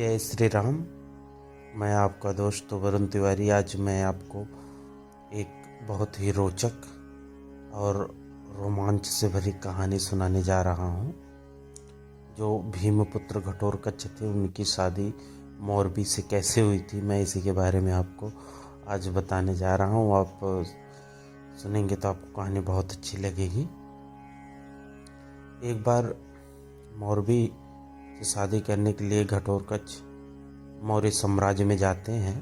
जय श्री राम। मैं आपका दोस्त वरुण तिवारी। आज मैं आपको एक बहुत ही रोचक और रोमांच से भरी कहानी सुनाने जा रहा हूँ। जो भीमपुत्र घटोत्कच थे, उनकी शादी मोरबी से कैसे हुई थी, मैं इसी के बारे में आपको आज बताने जा रहा हूँ। आप सुनेंगे तो आपको कहानी बहुत अच्छी लगेगी। एक बार मोरबी से शादी करने के लिए घटोत्कच मौर्य साम्राज्य में जाते हैं।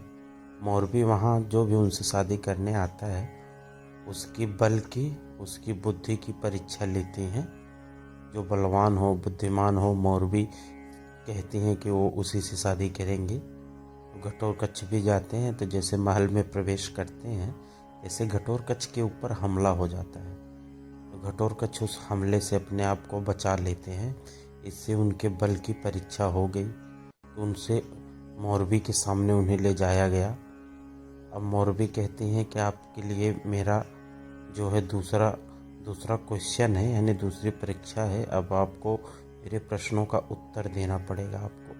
मोरबी वहाँ जो भी उनसे शादी करने आता है उसकी बल की, उसकी बुद्धि की परीक्षा लेती हैं। जो बलवान हो, बुद्धिमान हो, मोरबी कहती हैं कि वो उसी से शादी करेंगे। घटोत्कच भी जाते हैं, तो जैसे महल में प्रवेश करते हैं जैसे घटोत्कच के ऊपर हमला हो जाता है। तो घटोत्कच उस हमले से अपने आप को बचा लेते हैं। इससे उनके बल की परीक्षा हो गई, तो उनसे मोरबी के सामने उन्हें ले जाया गया। अब मोरबी कहती हैं कि आपके लिए मेरा जो है दूसरा क्वेश्चन है, यानी दूसरी परीक्षा है। अब आपको मेरे प्रश्नों का उत्तर देना पड़ेगा आपको।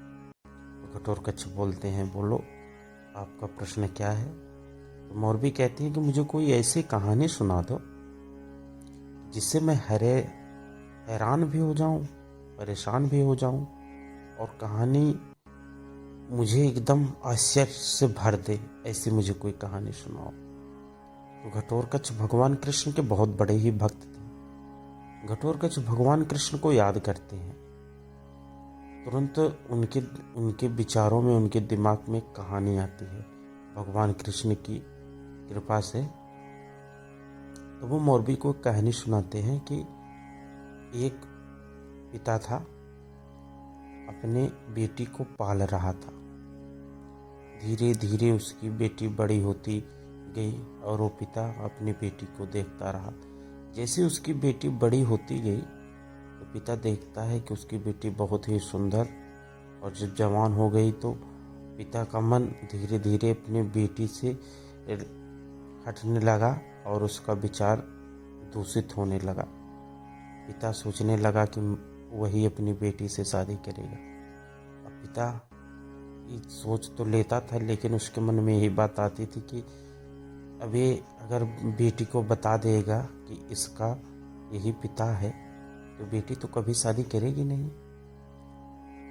तो घटोत्कच बोलते हैं, बोलो आपका प्रश्न क्या है। तो मोरबी कहती है कि मुझे कोई ऐसी कहानी सुना दो जिससे मैं हैरान भी हो जाऊं, परेशान भी हो जाऊं, और कहानी मुझे एकदम आश्चर्य से भर दे। ऐसी मुझे कोई कहानी सुनाओ। तो घटोत्कच भगवान कृष्ण के बहुत बड़े ही भक्त थे। घटोत्कच भगवान कृष्ण को याद करते हैं। तुरंत उनके विचारों में, उनके दिमाग में एक कहानी आती है भगवान कृष्ण की कृपा से। तो वो मोरबी को कहानी सुनाते हैं कि एक पिता था, अपने बेटी को पाल रहा था। धीरे धीरे उसकी बेटी बड़ी होती गई और वो पिता अपनी बेटी को देखता रहा। जैसे उसकी बेटी बड़ी होती गई तो पिता देखता है कि उसकी बेटी बहुत ही सुंदर, और जब जवान हो गई तो पिता का मन धीरे धीरे अपनी बेटी से हटने लगा और उसका विचार दूषित होने लगा। पिता सोचने लगा कि वही अपनी बेटी से शादी करेगा। अब पिता सोच तो लेता था, लेकिन उसके मन में यही बात आती थी कि अब ये अगर बेटी को बता देगा कि इसका यही पिता है तो बेटी तो कभी शादी करेगी नहीं।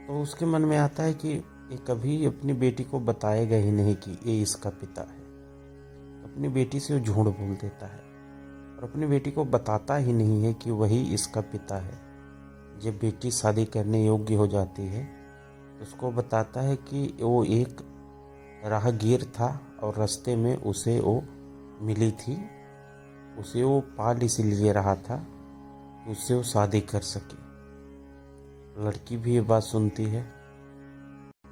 तो उसके मन में आता है कि ये कभी अपनी बेटी को बताएगा ही नहीं कि ये इसका पिता है। अपनी बेटी से वो झूठ बोल देता है और अपनी बेटी को बताता ही नहीं है कि वही इसका पिता है। जब बेटी शादी करने योग्य हो जाती है तो उसको बताता है कि वो एक राहगीर था और रास्ते में उसे वो मिली थी। उसे वो पाल इसलिए रहा था कि उससे वो शादी कर सके। लड़की भी ये बात सुनती है।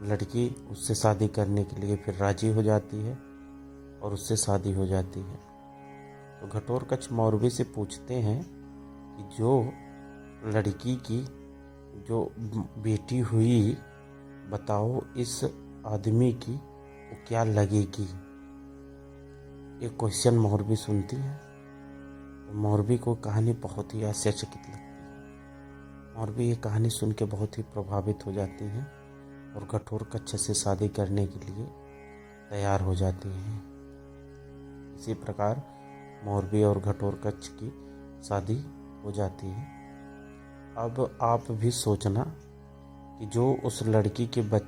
लड़की उससे शादी करने के लिए फिर राजी हो जाती है और उससे शादी हो जाती है। तो घटोत्कच मोरबी से पूछते हैं कि जो लड़की की जो बेटी हुई, बताओ इस आदमी की वो क्या लगेगी। एक क्वेश्चन मोरबी सुनती है तो मोरबी को कहानी बहुत ही आश्चर्यचकित लगती है। मोरबी ये कहानी सुन के बहुत ही प्रभावित हो जाती हैं और घटोत्कच से शादी करने के लिए तैयार हो जाती हैं। इसी प्रकार मोरबी और घटोत्कच की शादी हो जाती है। अब आप भी सोचना कि जो उस लड़की के बच्चे